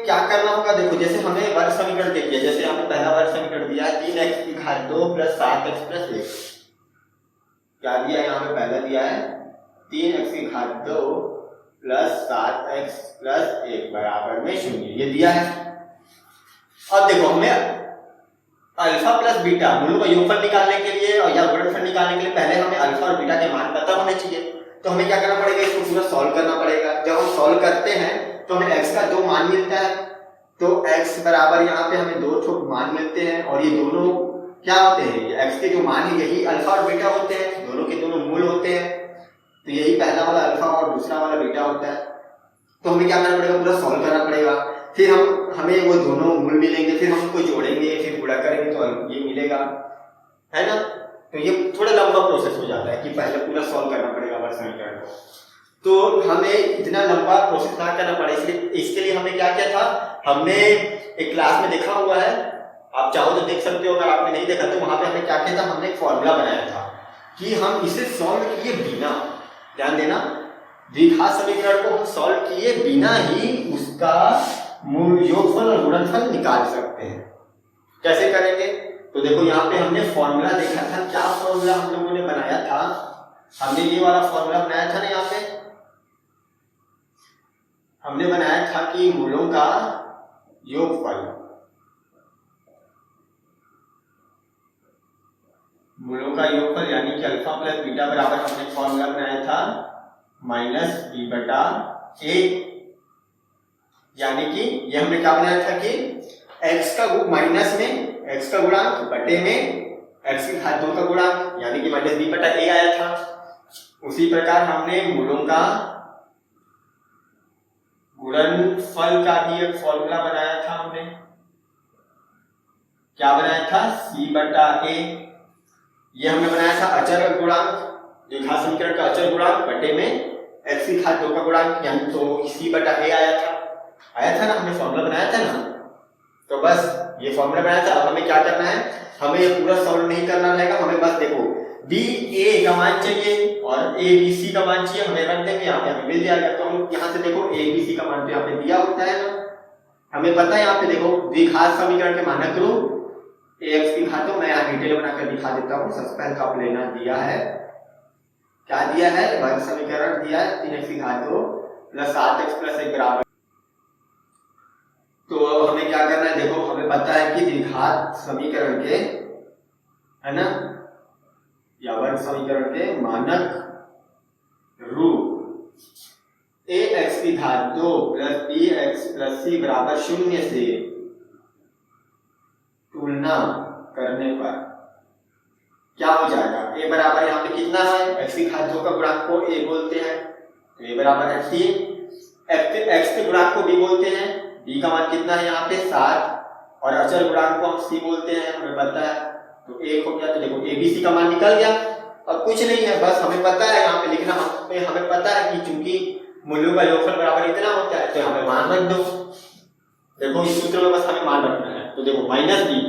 क्या करना होगा, देखो जैसे हमें वर्ग समीकरण दे दिया, जैसे यहाँ पे पहला वर्ग समीकरण दिया है 3x की घात 2 प्लस 7x प्लस 1। क्या दिया है यहाँ पे, पहला दिया है 3x की घात 2 प्लस 7x प्लस 1 बराबर में 0, ये दिया है। अब देखो हमें अल्फा प्लस बीटा मूलों का योगफल निकालने के लिए और या गुणनफल निकालने के लिए पहले हमें अल्फा और बीटा के मान पता होने चाहिए। तो हमें क्या करना पड़ेगा, इसको पूरा सॉल्व करना पड़ेगा। जब हम सॉल्व करते हैं तो हमें x का 2 मान मिलता है, तो x बराबर यहाँ पे हमें 2 ठोक मान मिलते हैं, और ये दोनों क्या होते हैं, ये x के जो मान है यही अल्फा और बीटा होते हैं, दोनों के दोनों मूल होते हैं। तो यही पहला वाला अल्फा और दूसरा वाला बीटा होता है। तो हमें क्या करना पड़ेगा, पूरा सॉल्व करना पड़ेगा, फिर हमें वो दोनों मूल मिलेंगे, फिर हम उनको जोड़ेंगे, फिर गुणा करेंगे तो ये मिलेगा, है ना। तो ये थोड़ा लंबा प्रोसेस हो जाता है कि पहले पूरा सॉल्व करना पड़ेगा वर्ग समीकरण को। तो हमें इतना लंबा प्रोसेस ना करना पड़े, इसलिए इसके लिए हमें क्या किया था, हमने एक क्लास में देखा हुआ है, आप चाहो तो देख सकते हो, अगर आपने नहीं देखा तो वहां पे हमने क्या किया था, हमने एक फॉर्मूला बनाया था कि हम इसे सॉल्व किए बिना, ध्यान देना, द्विघात समीकरण को हम सॉल्व किए बिना ही उसका मूल योगफल और गुणनफल निकाल सकते हैं। कैसे करेंगे, तो देखो यहाँ पे हमने फॉर्मूला देखा था, क्या फॉर्मूला हम लोगों ने बनाया था, हमने ये वाला फॉर्मूला बनाया था ना, यहाँ पे हमने बनाया था कि मूलों का योगफल, मूलों का योगफल यानी कि अल्फा प्लस बीटा बराबर हमने फॉर्मूला बनाया था माइनस बी बटा ए, यानी कि ये हमने क्या बनाया था कि x का माइनस में x का गुणांक बटे में x की घात 2 का गुणांक, यानी कि माइनस बी बटा ए आया था। उसी प्रकार हमने मूलों का गुणनफल का भी एक फॉर्मूला बनाया था, हमने क्या बनाया था, c बटा ए, ये हमने बनाया था अचर गुणांक, द्विघात समीकरण का अचर गुणांक बटे में x की घात 2 का गुणांक, यानी तो c बटा ए आया था ना, हमने फॉर्मूला बनाया था ना। तो बस ये फॉर्मूला बनाया था। अब हमें क्या करना है, हमें ये पूरा सॉल्व नहीं करना रहेगा, हमें बस देखो बी ए का मान चाहिए और ए बी सी का मान चाहिए, हमें रख देंगे यहाँ पे, हमें मिल जाएगा। तो हम यहाँ से देखो ए बी सी का मान तो यहाँ पे दिया होता है ना, हमें पता है यहाँ पे देखो द्विघात समीकरण के मानक रूप ए एक्स की घात, मैं यहाँ डिटेल बनाकर दिखा देता हूँ। सबसे पहले तो आप लेना दिया है, क्या दिया है, वर्ग समीकरण दिया है 3x की घात 2 प्लस 7x प्लस 1 बराबर। तो अब हमें क्या करना है, देखो हमें पता है कि द्विघात समीकरण के, है ना, या वर्ग समीकरण के मानक रूप ए एक्स की घात 2 प्लस बी एक्स प्लस सी बराबर 0 से तुलना करने पर क्या हो जाएगा, ए बराबर यहाँ पे कितना है, एक्स की घात 2 का गुणांक को ए बोलते हैं, तो ए बराबर है 3, एक्स के गुणांक को बी बोलते हैं, बी का मान कितना है यहाँ पे 7, और अचर गुणांक को हम सी बोलते हैं, हमें पता है, तो 1 हो गया। तो देखो ए बी सी का मान निकल गया। अब कुछ नहीं है, बस हमें पता है यहाँ पे लिखना, हमें पता है कि चूंकि मूल्यों का योगफल बराबर इतना होता है, तो यहाँ पे मान रख दो। देखो इस सूत्र में बस हमें मान रखना है, तो देखो माइनस बी,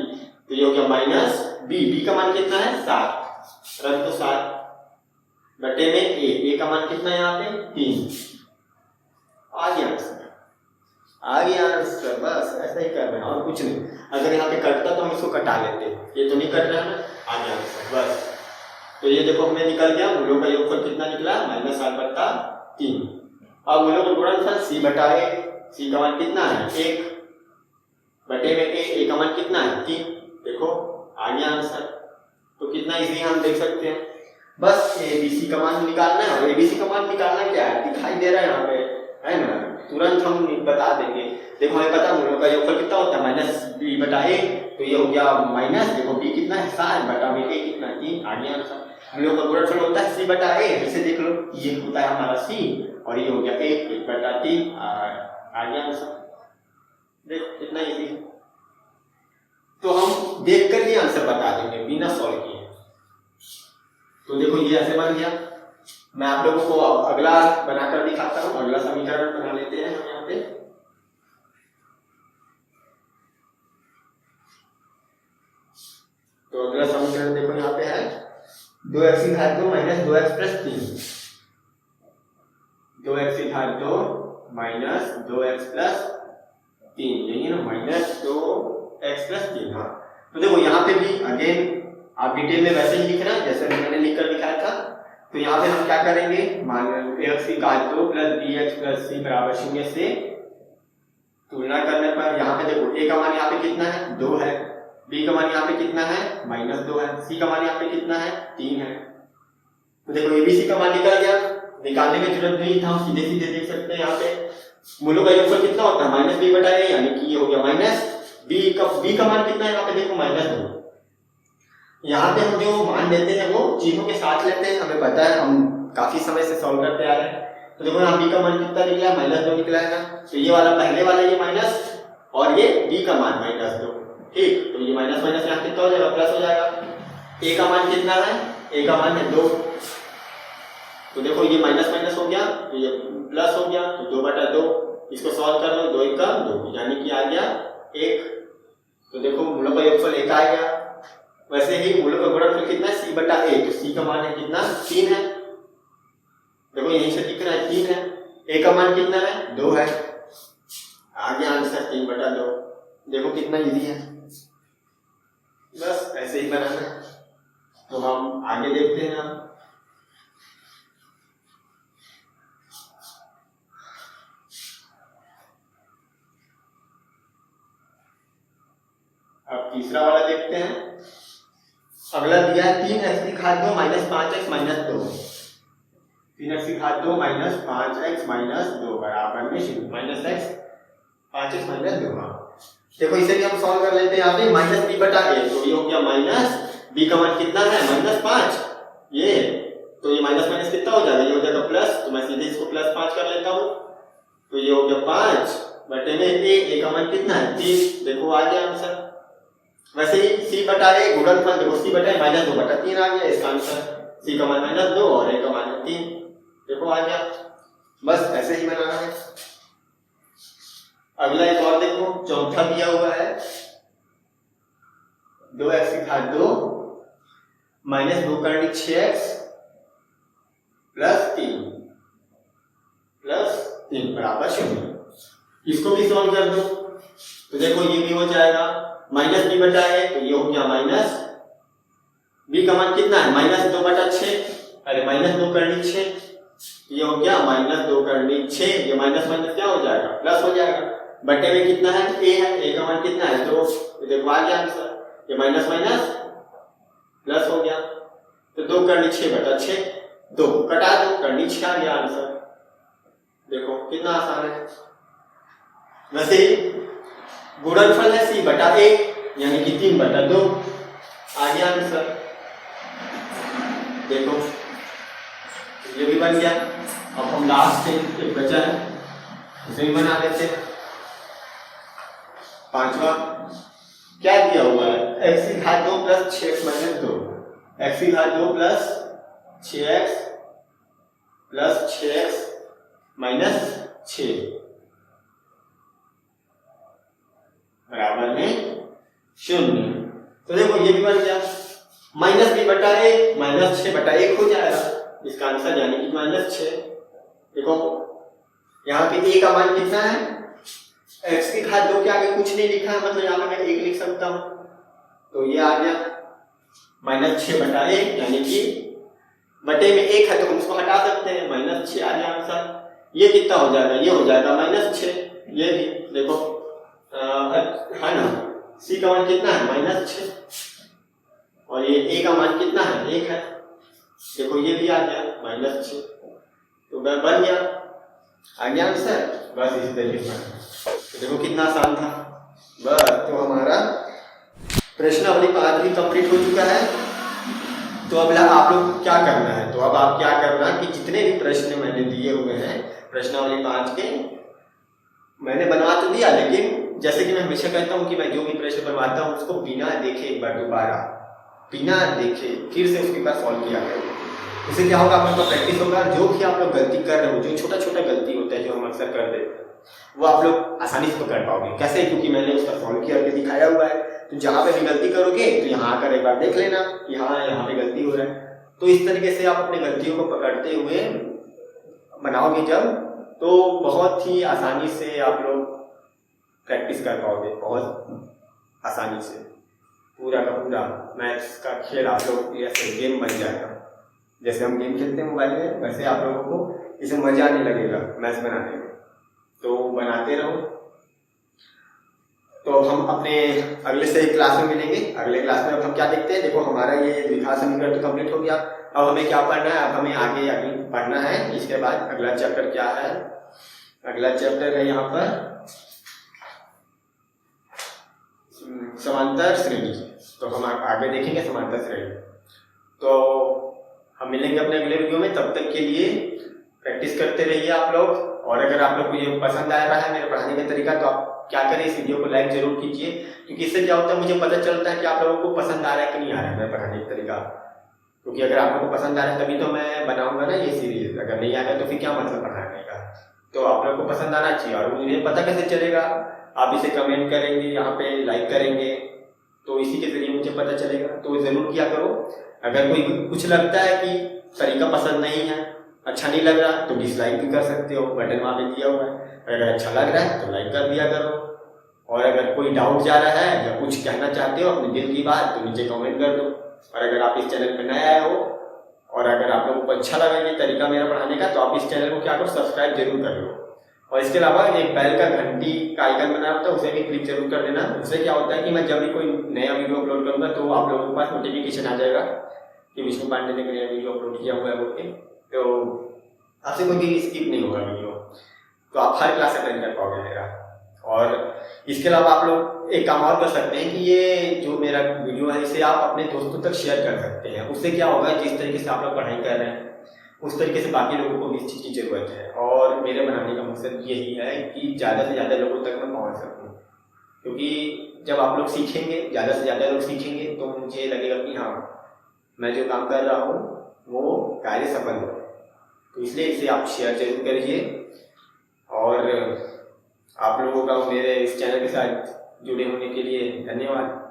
तो ये हो गया माइनस बी, बी का मान कितना है 7, रख दो 7 बटे में ए का मान कितना है यहाँ पे 3, आ गया आंसर। बस ऐसा ही कर रहे हैं और कुछ नहीं। अगर यहाँ पे कटता तो हम इसको कटा लेते, ये तो नहीं कट रहा है ना, आ गया आंसर बस। तो ये देखो हमें निकल गया, मूलों का योगफल कितना निकला, -7 बटा 3। अब मूलों का गुणनफल c बटा a, c का मान कितना है 1 बटे में a का मान कितना है 3, देखो आ गया आंसर। तो कितना इजी हम देख सकते हैं, बस abc का मान निकालना है, और abc का मान निकालना क्या है, दिखाई दे रहा है यहाँ पे, है ना, तुरंत हम बता देंगे। देखो हमें पता मूलों का योगफल कितना होता है -b बटा a, तो ये हो गया माइनस, देखो b कितना है 7 बटा में a कितना है 3, आ गया आंसर। मूलों का गुणनफल होता है c बटा a, इसे देख लो, ये होता है हमारा c और ये हो गया 1 बटा 3, आ गया आंसर। देखो कितना इजी है, तो हम देखकर ही आंसर बता देंगे बिना सॉल्व किए। तो देखो ये ऐसे बन गया। मैं आप लोगों को अगला बनाकर दिखाता हूँ, अगला समीकरण बना लेते हैं हम यहाँ पे। तो अगला समीकरण देखो यहाँ पे है 2x की घात 2 माइनस 2x प्लस 3, 2x की घात 2 माइनस 2x प्लस 3, यही है ना, माइनस 2x प्लस 3। हाँ तो देखो यहाँ पे भी अगेन आप डिटेल में वैसे ही लिख रहे हैं जैसे मैंने लिखकर दिखाया था। तो यहाँ पे हम क्या करेंगे, मान x की घात 2 प्लस bx प्लस c बराबर 0 से तुलना करने पर यहाँ पे देखो a का मान यहाँ पे कितना है 2 है, b का मान यहाँ पे कितना है -2 है, c का मान यहाँ पे कितना है 3 है। तो देखो abc का मान निकल गया, निकालने की जरूरत नहीं था, हम सीधे सीधे देख सकते हैं। यहाँ पे मूलों का योगफल कितना होता है -b/a, यानी कि ये हो गया माइनस b का मान कितना है यहाँ पे देखो -2। यहाँ पे हम जो मान लेते हैं वो चीजों के साथ लेते हैं, हमें पता है, हम काफी समय से सॉल्व करते आ रहे हैं। तो देखो यहाँ b का मान कितना निकला है -2 निकला है ना, तो ये वाला पहले वाला ये माइनस और ये b का मान -2, ठीक। तो ये माइनस माइनस यहाँ कितना हो जाएगा प्लस हो जाएगा। a का मान कितना है, a का मान है 2, तो देखो ये माइनस माइनस हो गया तो ये प्लस हो गया, तो 2/2 इसको सॉल्व कर लो, 2 का 2 यानी कि आ गया 1। तो देखो मूलों का योगफल 1 आ गया। वैसे ही मूलों का गुणनफल कितना है c/a, तो c का मान है कितना 3 है, देखो यहीं से दिख रहा है 3 है, a का मान कितना है 2 है, आ गया आंसर 3/2। देखो कितना इजी है, बस ऐसे ही बनाना है। तो हम आगे देखते हैं। अब तीसरा वाला देखते हैं। अगला दिया है 3x की घात 2 माइनस 5x माइनस 2, 3x की घात 2 माइनस 5x माइनस 2 बराबर में 0, माइनस x 5x माइनस 2। हाँ देखो इसे भी हम सॉल्व कर लेते हैं। यहाँ पे -b/a, तो ये हो गया माइनस b का मान कितना है -5, ये तो ये माइनस माइनस कितना हो जाएगा, ये हो जाएगा प्लस, तो मैं सीधे इसको +5 कर लेता हूँ। तो ये हो गया 5/a, a का मान कितना है 3, देखो आ गया आंसर। वैसे ही c/a गुणनफल देखो c/a -2/3 आ गया इसका आंसर, c का मान -2 और a का मान 3, देखो आ गया। बस ऐसे ही बनाना है। अगला एक और देखो, चौथा दिया हुआ है 2x की घात 2 माइनस 2 का 6x प्लस 3 बराबर 0। इसको भी सॉल्व कर दो, तो देखो ये भी हो जाएगा -b/a, तो ये हो गया माइनस b का मान कितना है -2/6, अरे -2 का 6, ये हो गया -2 का 6, ये माइनस माइनस क्या हो जाएगा प्लस हो जाएगा। बटे में कितना है a है, a का मान कितना है 2, तो देखो आ गया आंसर, ये माइनस माइनस प्लस हो गया। तो 2 का 6/6, 2 कटा दो, करनी 6 आ गया आंसर। देखो कितना आसान है। वैसे ही गुणनफल है c/a, यानी कि 3/2, आ गया आंसर। देखो ये भी बन गया। अब हम लास्ट से एक बचा है उसे भी बना लेते हैं। पांचवा क्या दिया हुआ है, x की घात 2 प्लस 6x माइनस 2, x की घात 2 प्लस 6x माइनस 6 बराबर में 0। तो देखो ये भी बन गया -b/a माइनस 6/1 हो जाएगा इसका आंसर, यानी कि -6। देखो यहाँ पे a का मान कितना है, x की घात 2 के आगे कुछ नहीं लिखा है, मतलब यहाँ पे मैं 1 लिख सकता हूँ, तो ये आ गया -6/1, यानी कि बटे में 1 है तो हम उसको हटा सकते हैं, -6 आ गया आंसर। ये कितना हो जाएगा, ये हो जाएगा -6, ये भी देखो है ना, c का मान कितना है -6 और ये a का मान कितना है 1 है, देखो ये भी आ गया -6, तो बन गया, आ गया आंसर। बस इसी तरीके से तो देखो कितना आसान था। बस तो हमारा प्रश्नावली 5 भी कंप्लीट हो चुका है। तो अब आप लोग क्या करना है, तो अब आप क्या करना कि जितने भी प्रश्न मैंने दिए हुए हैं प्रश्नावली 5 के, मैंने बनवा तो दिया, लेकिन जैसे कि मैं हमेशा कहता हूं कि मैं जो भी प्रश्न बनवाता हूं उसको बिना देखे एक बार दोबारा बिना देखे फिर से उसके बाद सॉल्व किया करें। इससे क्या होगा, आप लोग का प्रैक्टिस होगा। जो भी आप लोग गलती कर रहे हो, जो छोटा छोटा गलती होता है जो हम अक्सर कर देते हैं, वो आप लोग आसानी से पकड़ पाओगे। कैसे, क्योंकि मैंने उसका सॉल्व करके दिखाया हुआ है। तो जहाँ पे भी गलती करोगे तो यहाँ आकर एक बार देख लेना कि हाँ यहाँ पे गलती हो रहा है। तो इस तरीके से आप अपनी गलतियों को पकड़ते हुए बनाओगे जब, तो बहुत ही आसानी से आप लोग प्रैक्टिस कर पाओगे, बहुत आसानी से। पूरा का पूरा मैथ्स का खेल आप लोग ऐसे गेम बन जाएगा। जैसे हम गेम खेलते हैं मोबाइल में, वैसे आप लोगों को इसमें मजा आने लगेगा मैथ्स बनाने में। तो बनाते रहो। तो अब हम अपने अगले से क्लास में मिलेंगे। अगले क्लास में अब हम क्या देखते हैं, देखो हमारा ये द्विघात समीकरण तो कंप्लीट हो गया। अब हमें क्या पढ़ना है, अब हमें आगे पढ़ना है। इसके बाद अगला चैप्टर क्या है, अगला चैप्टर है यहाँ पर समांतर श्रेणी। तो हम आगे देखेंगे समांतर श्रेणी। तो हम मिलेंगे अपने अगले वीडियो में। तब तक के लिए प्रैक्टिस करते रहिए आप लोग। और अगर आप लोग को ये पसंद आ रहा है मेरे पढ़ाने का तरीका, तो आप क्या करें, इस वीडियो को लाइक जरूर कीजिए, क्योंकि इससे क्या होता है मुझे पता चलता है कि आप लोगों को पसंद आ रहा है कि नहीं आ रहा है मेरा पढ़ाने का तरीका। क्योंकि अगर आप लोगों को पसंद आ रहा है तभी तो मैं बनाऊंगा ना ये सीरीज। अगर नहीं आएगा तो फिर क्या मतलब पढ़ाने का। तो आप लोगों को पसंद आना चाहिए। और मुझे पता कैसे चलेगा, आप इसे कमेंट करेंगे, यहाँ पे लाइक करेंगे, तो इसी के जरिए मुझे पता चलेगा। तो जरूर किया करो। अगर कोई कुछ लगता है कि तरीका पसंद नहीं है, अच्छा नहीं लग रहा, तो डिसलाइक भी कर सकते हो, बटन वहाँ पे दिया हुआ है। अगर अच्छा लग रहा है तो लाइक कर दिया करो। और अगर कोई डाउट जा रहा है या कुछ कहना चाहते हो अपने दिल की बात, तो नीचे कमेंट कर दो। और अगर आप इस चैनल पर नए आए हो और अगर आप लोगों को अच्छा लगा ये तरीका मेरा पढ़ाने का, तो आप इस चैनल को क्या करो, सब्सक्राइब जरूर कर लो। और इसके अलावा एक बेल का घंटी का आइकन बना होता है, उसे भी क्लिक जरूर कर देना। उससे क्या होता है कि मैं जब भी कोई नया वीडियो अपलोड करूंगा तो आप लोगों के पास नोटिफिकेशन आ जाएगा कि विष्णु पांडे ने नया वीडियो अपलोड किया हुआ है बोल के। तो आपसे कोई भी स्किप नहीं होगा वीडियो, तो आप हर क्लास अटेंड कर पाओगे मेरा। और इसके अलावा आप लोग एक काम और कर सकते हैं कि ये जो मेरा वीडियो है इसे आप अपने दोस्तों तक शेयर कर सकते हैं। उससे क्या होगा, जिस तरीके से आप लोग पढ़ाई कर रहे हैं उस तरीके से बाकी लोगों को भी इस चीज़ की जरूरत है। और मेरे बनाने का मकसद यही है कि ज़्यादा से ज़्यादा लोगों तक मैं पहुंच सकूं। क्योंकि जब आप लोग सीखेंगे, ज़्यादा से ज़्यादा लोग सीखेंगे, तो मुझे लगेगा कि हाँ मैं जो काम कर रहा हूँ वो कार्य सफल हो। तो इसलिए इसे आप शेयर जरूर करिए। और आप लोगों का मेरे इस चैनल के साथ जुड़े होने के लिए धन्यवाद।